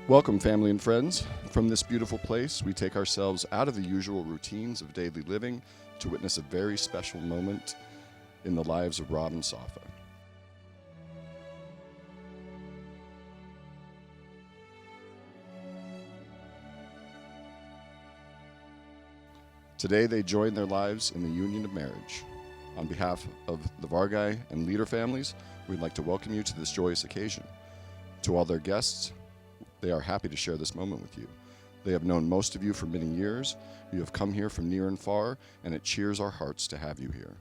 Welcome, family and friends. From this beautiful place, we take ourselves out of the usual routines of daily living to witness a very special moment in the lives of Rob and Safa. Today, they join their lives in the union of marriage. On behalf of the Vargai and Leader families, we'd like to welcome you to this joyous occasion. To all their guests, they are happy to share this moment with you. They have known most of you for many years. You have come here from near and far, and it cheers our hearts to have you here.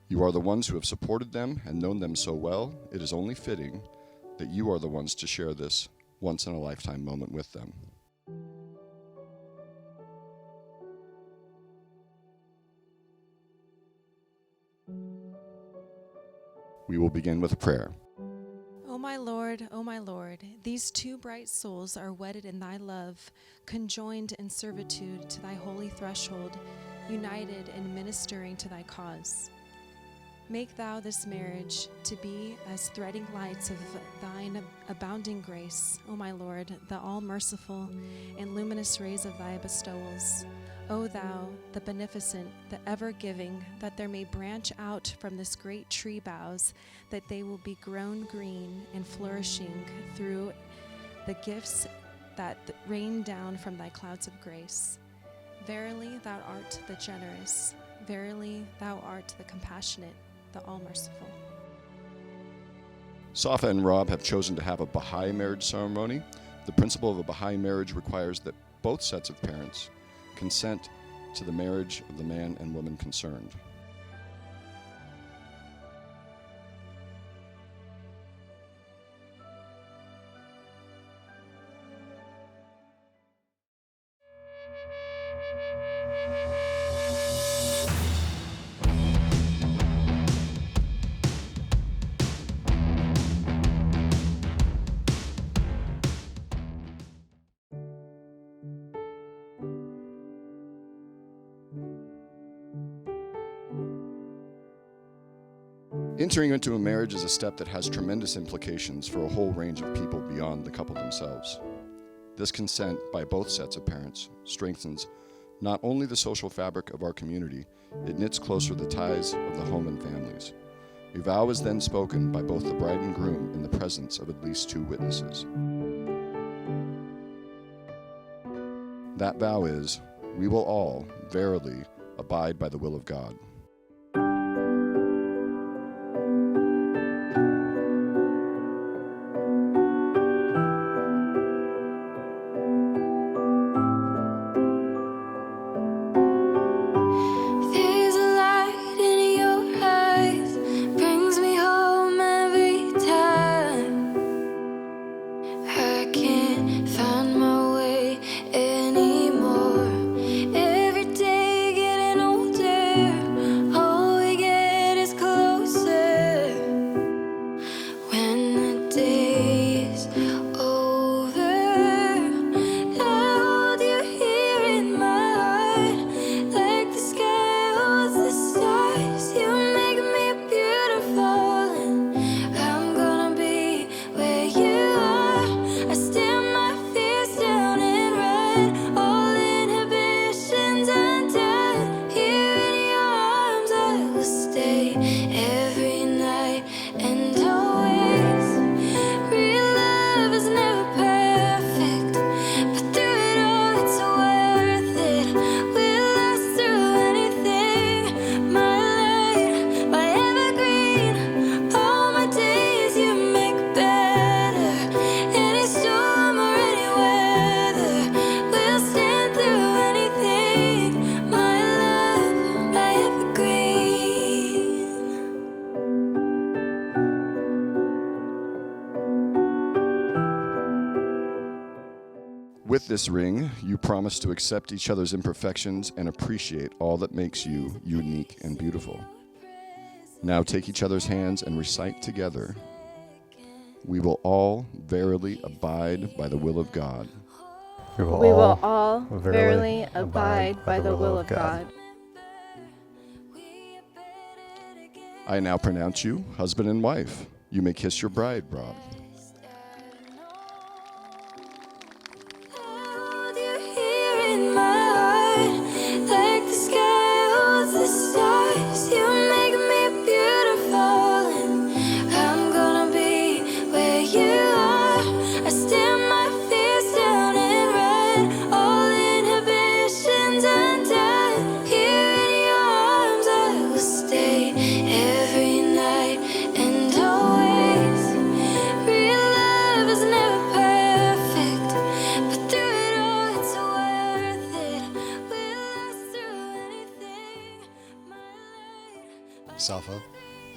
You are the ones who have supported them and known them so well, it is only fitting that you are the ones to share this once-in-a-lifetime moment with them. We will begin with a prayer. O my Lord, these two bright souls are wedded in thy love, conjoined in servitude to thy holy threshold, united in ministering to thy cause. Make thou this marriage to be as threading lights of thine abounding grace, O my Lord, the all-merciful and luminous rays of thy bestowals. O thou, the beneficent, the ever-giving, that there may branch out from this great tree boughs, that they will be grown green and flourishing through the gifts that rain down from thy clouds of grace. Verily thou art the generous, verily thou art the compassionate, the all-merciful. Safa and Rob have chosen to have a Baha'i marriage ceremony. The principle of a Baha'i marriage requires that both sets of parents consent to the marriage of the man and woman concerned. Entering into a marriage is a step that has tremendous implications for a whole range of people beyond the couple themselves. This consent by both sets of parents strengthens not only the social fabric of our community, it knits closer the ties of the home and families. A vow is then spoken by both the bride and groom in the presence of at least two witnesses. That vow is, we will all verily abide by the will of God. With this ring, you promise to accept each other's imperfections and appreciate all that makes you unique and beautiful. Now take each other's hands and recite together, we will all verily abide by the will of God. We will all verily abide by the will of God. I now pronounce you husband and wife. You may kiss your bride, Rob. Safa.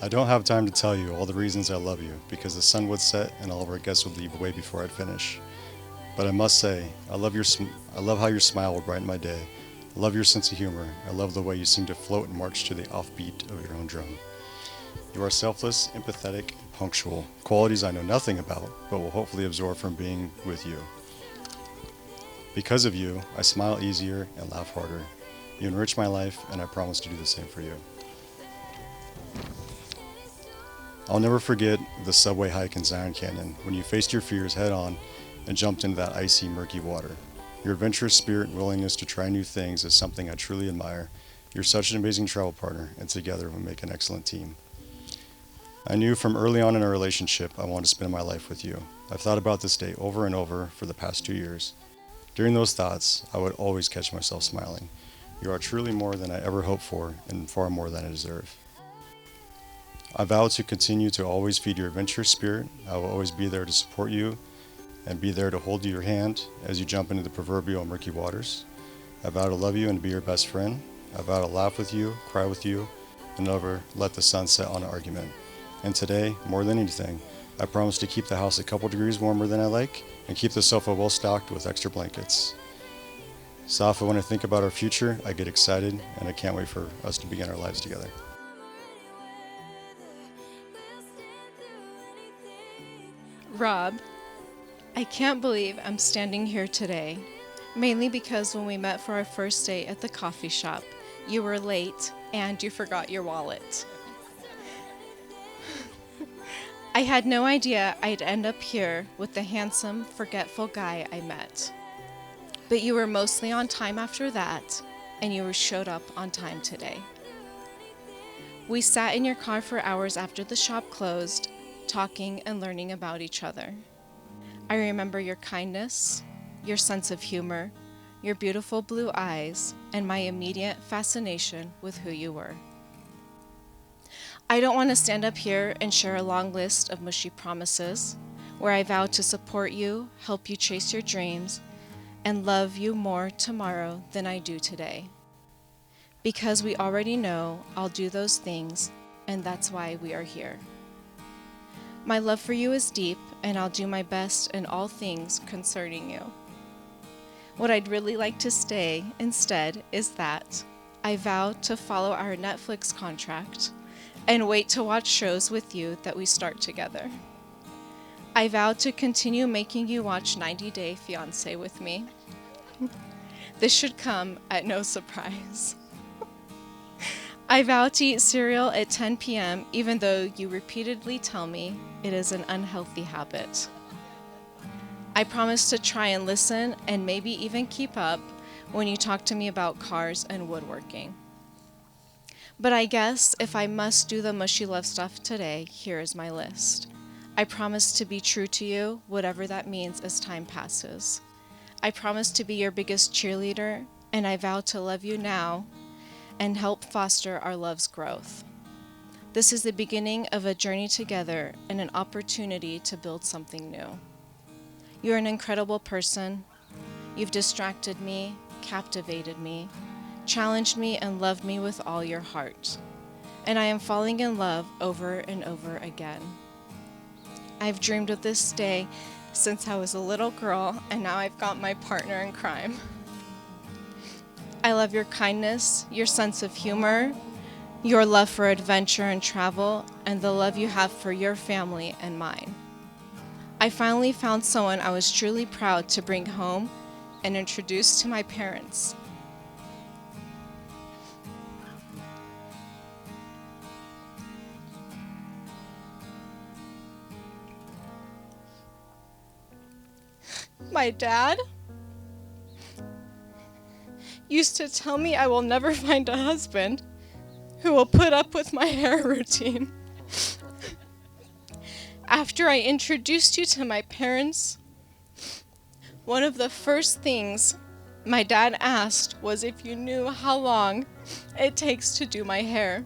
I don't have time to tell you all the reasons I love you, because the sun would set and all of our guests would leave way before I'd finish. But I must say, I love how your smile will brighten my day. I love your sense of humor. I love the way you seem to float and march to the offbeat of your own drum. You are selfless, empathetic, and punctual, qualities I know nothing about, but will hopefully absorb from being with you. Because of you, I smile easier and laugh harder. You enrich my life, and I promise to do the same for you. I'll never forget the subway hike in Zion Canyon when you faced your fears head on and jumped into that icy, murky water. Your adventurous spirit and willingness to try new things is something I truly admire. You're such an amazing travel partner, and together we make an excellent team. I knew from early on in our relationship I wanted to spend my life with you. I've thought about this day over and over for the past 2 years. During those thoughts, I would always catch myself smiling. You are truly more than I ever hoped for, and far more than I deserve. I vow to continue to always feed your adventurous spirit. I will always be there to support you and be there to hold your hand as you jump into the proverbial murky waters. I vow to love you and to be your best friend. I vow to laugh with you, cry with you, and never let the sun set on an argument. And today, more than anything, I promise to keep the house a couple degrees warmer than I like and keep the sofa well stocked with extra blankets. Safa, when I think about our future, I get excited and I can't wait for us to begin our lives together. Rob, I can't believe I'm standing here today, mainly because when we met for our first date at the coffee shop, you were late and you forgot your wallet. I had no idea I'd end up here with the handsome, forgetful guy I met. But you were mostly on time after that, and you showed up on time today. We sat in your car for hours after the shop closed, talking and learning about each other. I remember your kindness, your sense of humor, your beautiful blue eyes, and my immediate fascination with who you were. I don't want to stand up here and share a long list of mushy promises where I vow to support you, help you chase your dreams, and love you more tomorrow than I do today. Because we already know I'll do those things, and that's why we are here. My love for you is deep, and I'll do my best in all things concerning you. What I'd really like to say instead is that I vow to follow our Netflix contract and wait to watch shows with you that we start together. I vow to continue making you watch 90 Day Fiancé with me. This should come at no surprise. I vow to eat cereal at 10 p.m. even though you repeatedly tell me it is an unhealthy habit. I promise to try and listen and maybe even keep up when you talk to me about cars and woodworking. But I guess if I must do the mushy love stuff today, here is my list. I promise to be true to you, whatever that means as time passes. I promise to be your biggest cheerleader, and I vow to love you now and help foster our love's growth. This is the beginning of a journey together and an opportunity to build something new. You're an incredible person. You've distracted me, captivated me, challenged me, and loved me with all your heart. And I am falling in love over and over again. I've dreamed of this day since I was a little girl, and now I've got my partner in crime. I love your kindness, your sense of humor, your love for adventure and travel, and the love you have for your family and mine. I finally found someone I was truly proud to bring home and introduce to my parents. My dad used to tell me I will never find a husband who will put up with my hair routine. After I introduced you to my parents, one of the first things my dad asked was if you knew how long it takes to do my hair.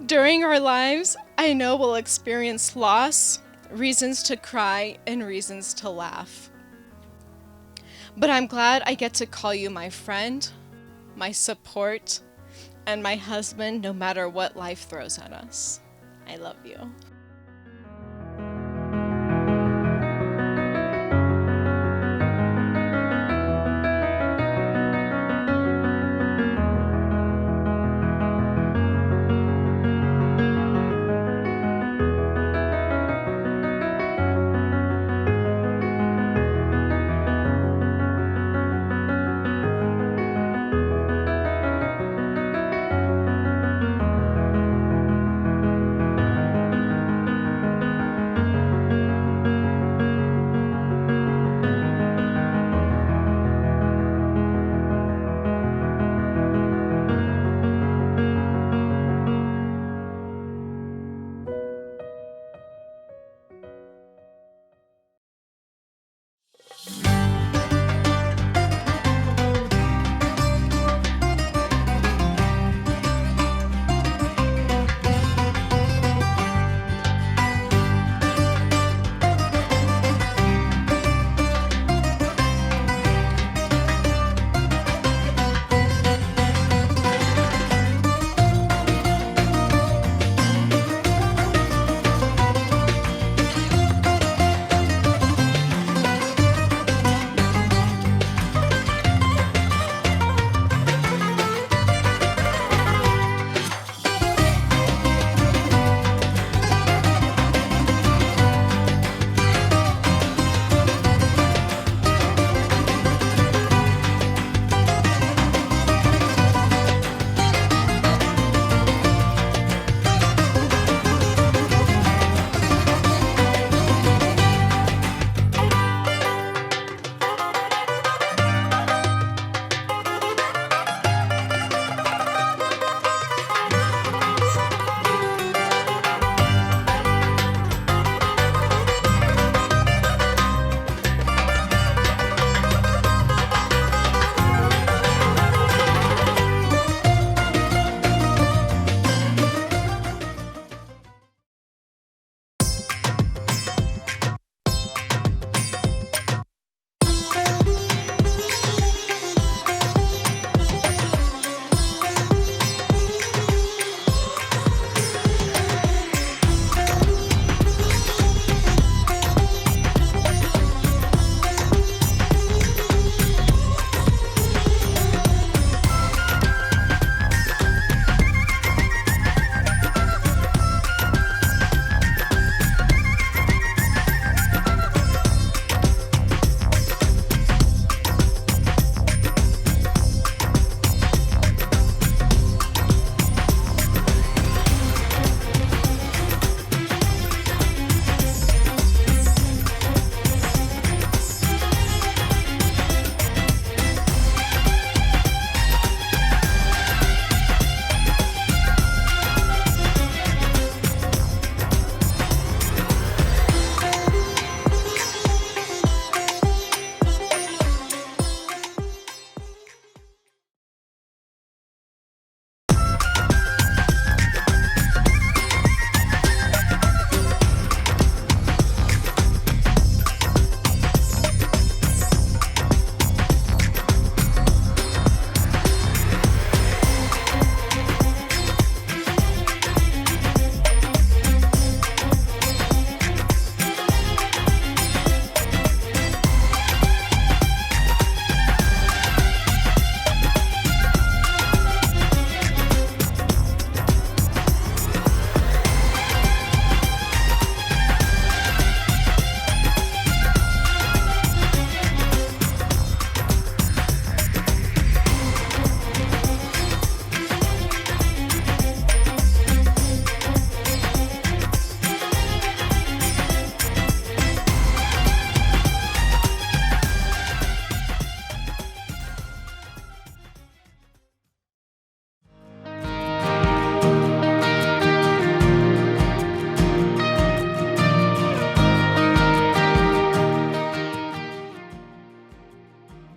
During our lives, I know we'll experience loss, reasons to cry, and reasons to laugh. But I'm glad I get to call you my friend, my support, and my husband, no matter what life throws at us. I love you.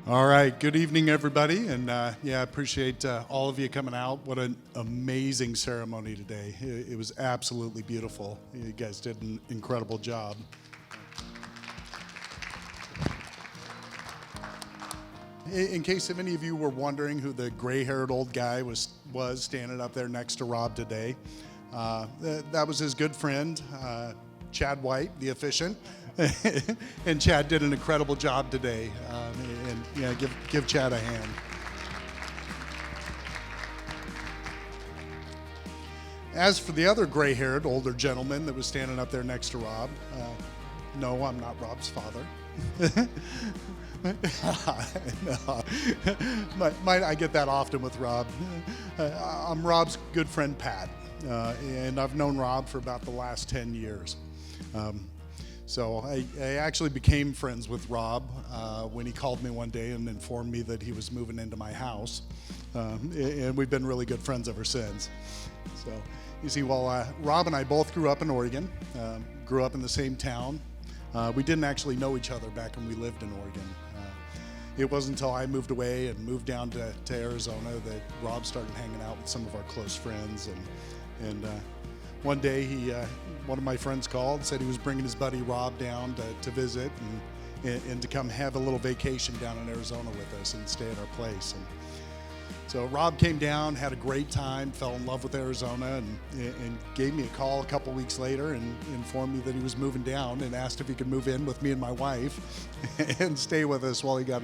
All right, good evening, everybody, and I appreciate all of you coming out. What an amazing ceremony today. It was absolutely beautiful. You guys did an incredible job. In case if any of you were wondering who the gray-haired old guy was standing up there next to Rob today, that was his good friend, Chad White, the efficient. And Chad did an incredible job today. And yeah, give Chad a hand. As for the other gray-haired older gentleman that was standing up there next to Rob, no, I'm not Rob's father. No. I get that often with Rob. I'm Rob's good friend, Pat, and I've known Rob for about the last 10 years. So I actually became friends with Rob when he called me one day and informed me that he was moving into my house, and we've been really good friends ever since. So you see, well, Rob and I both grew up in Oregon, grew up in the same town. We didn't actually know each other back when we lived in Oregon. It wasn't until I moved away and moved down to Arizona that Rob started hanging out with some of our close friends. And one day, one of my friends called and said he was bringing his buddy Rob down to visit and to come have a little vacation down in Arizona with us and stay at our place. And so Rob came down, had a great time, fell in love with Arizona, and gave me a call a couple weeks later and informed me that he was moving down and asked if he could move in with me and my wife and stay with us while he got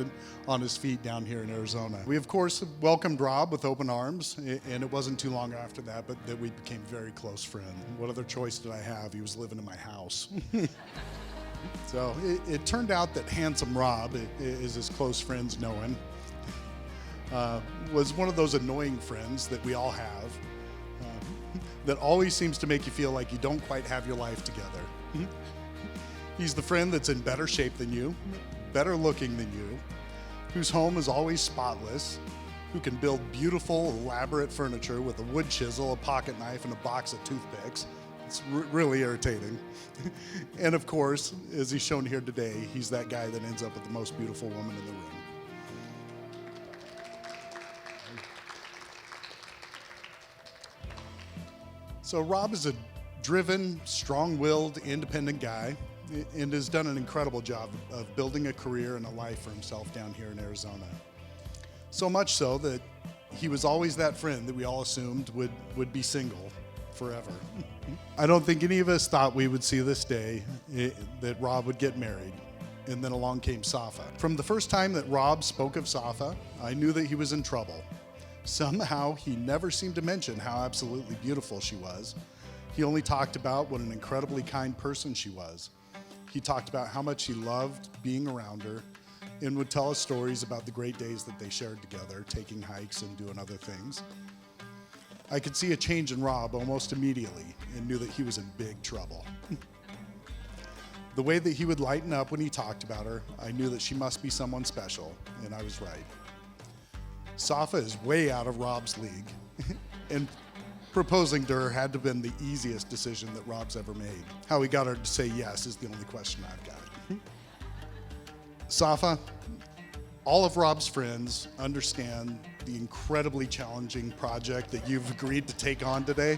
on his feet down here in Arizona. We, of course, welcomed Rob with open arms, and it wasn't too long after that, but that we became very close friends. What other choice did I have? He was living in my house. So it turned out that Handsome Rob, as his close friends know him, was one of those annoying friends that we all have that always seems to make you feel like you don't quite have your life together. He's the friend that's in better shape than you, better looking than you, whose home is always spotless, who can build beautiful, elaborate furniture with a wood chisel, a pocket knife, and a box of toothpicks. It's really irritating. And of course, as he's shown here today, he's that guy that ends up with the most beautiful woman in the room. So Rob is a driven, strong-willed, independent guy and has done an incredible job of building a career and a life for himself down here in Arizona. So much so that he was always that friend that we all assumed would be single forever. I don't think any of us thought we would see this day that Rob would get married, and then along came Safa. From the first time that Rob spoke of Safa, I knew that he was in trouble. Somehow, he never seemed to mention how absolutely beautiful she was. He only talked about what an incredibly kind person she was. He talked about how much he loved being around her and would tell us stories about the great days that they shared together, taking hikes and doing other things. I could see a change in Rob almost immediately and knew that he was in big trouble. The way that he would lighten up when he talked about her, I knew that she must be someone special, and I was right. Safa is way out of Rob's league, and proposing to her had to have been the easiest decision that Rob's ever made. How he got her to say yes is the only question I've got. Safa, all of Rob's friends understand the incredibly challenging project that you've agreed to take on today,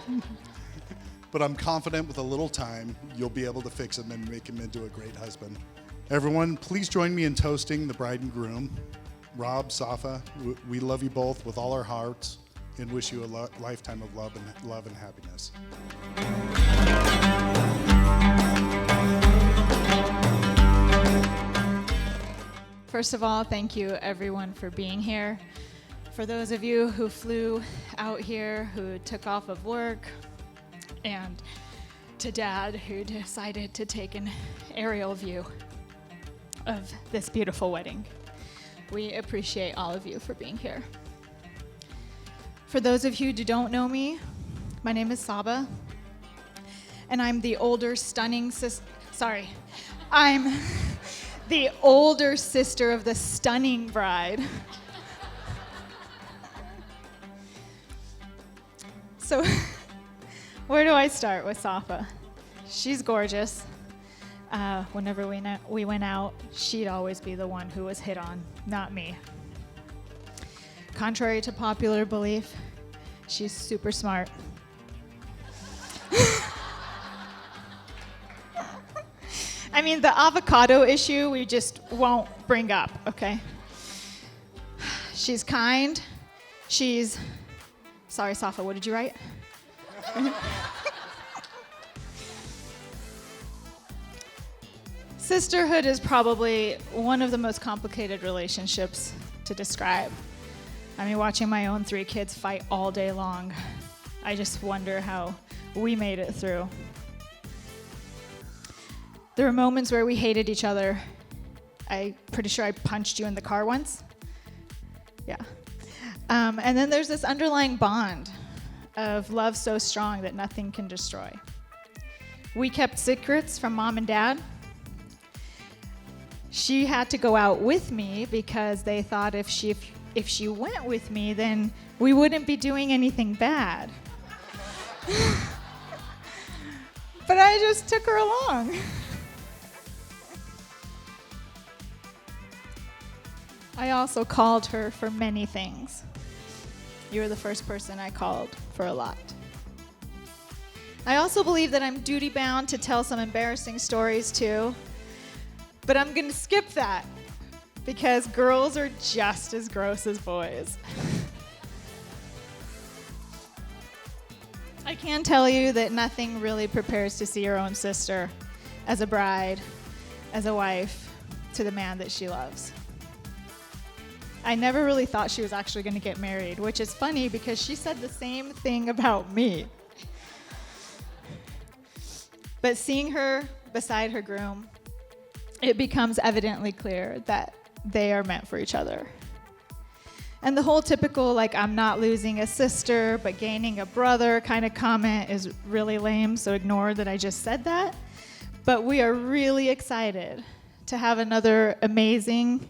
but I'm confident with a little time, you'll be able to fix him and make him into a great husband. Everyone, please join me in toasting the bride and groom. Rob, Safa, we love you both with all our hearts and wish you a lifetime of love and happiness. First of all, thank you everyone for being here. For those of you who flew out here, who took off of work, and to Dad, who decided to take an aerial view of this beautiful wedding. We appreciate all of you for being here. For those of you who don't know me, my name is Saba, and I'm the older I'm the older sister of the stunning bride. So, where do I start with Safa? She's gorgeous. Whenever we went out, she'd always be the one who was hit on, not me. Contrary to popular belief, she's super smart. I mean, the avocado issue we just won't bring up, okay? She's kind. She's, sorry, Safa, what did you write? Sisterhood is probably one of the most complicated relationships to describe. I mean, watching my own 3 kids fight all day long, I just wonder how we made it through. There were moments where we hated each other. I'm pretty sure I punched you in the car once. Yeah. And then there's this underlying bond of love so strong that nothing can destroy. We kept secrets from mom and dad. She had to go out with me because they thought if she went with me, then we wouldn't be doing anything bad. But I just took her along. I also called her for many things. You were the first person I called for a lot. I also believe that I'm duty-bound to tell some embarrassing stories too, but I'm going to skip that because girls are just as gross as boys. I can tell you that nothing really prepares to see your own sister as a bride, as a wife, to the man that she loves. I never really thought she was actually going to get married, which is funny because she said the same thing about me. But seeing her beside her groom, it becomes evidently clear that they are meant for each other. And the whole typical, like, I'm not losing a sister, but gaining a brother kind of comment is really lame, so ignore that I just said that. But we are really excited to have another amazing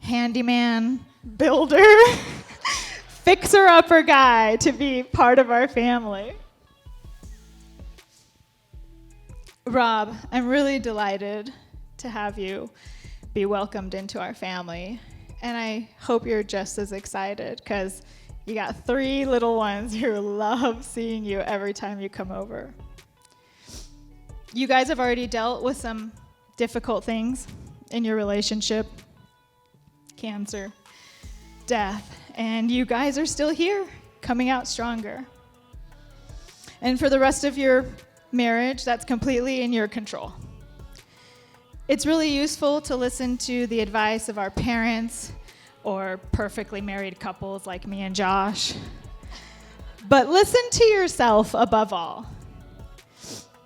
handyman, builder, fixer-upper guy to be part of our family. Rob, I'm really delighted to have you be welcomed into our family. And I hope you're just as excited because you got 3 little ones who love seeing you every time you come over. You guys have already dealt with some difficult things in your relationship, cancer, death, and you guys are still here, coming out stronger. And for the rest of your marriage, that's completely in your control. It's really useful to listen to the advice of our parents or perfectly married couples like me and Josh. But listen to yourself above all.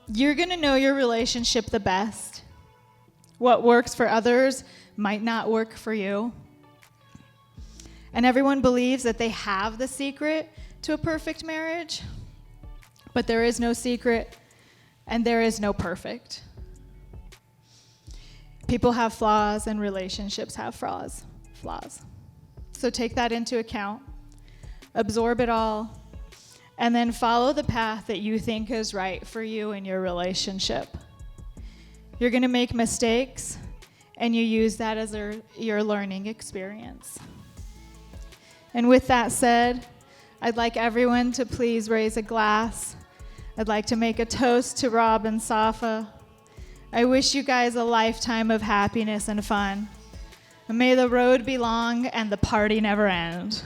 You're going to know your relationship the best. What works for others might not work for you. And everyone believes that they have the secret to a perfect marriage, but there is no secret and there is no perfect. People have flaws and relationships have flaws. So take that into account, absorb it all, and then follow the path that you think is right for you in your relationship. You're going to make mistakes, and you use that as your learning experience. And with that said, I'd like everyone to please raise a glass. I'd like to make a toast to Rob and Safa. I wish you guys a lifetime of happiness and fun. And may the road be long and the party never end.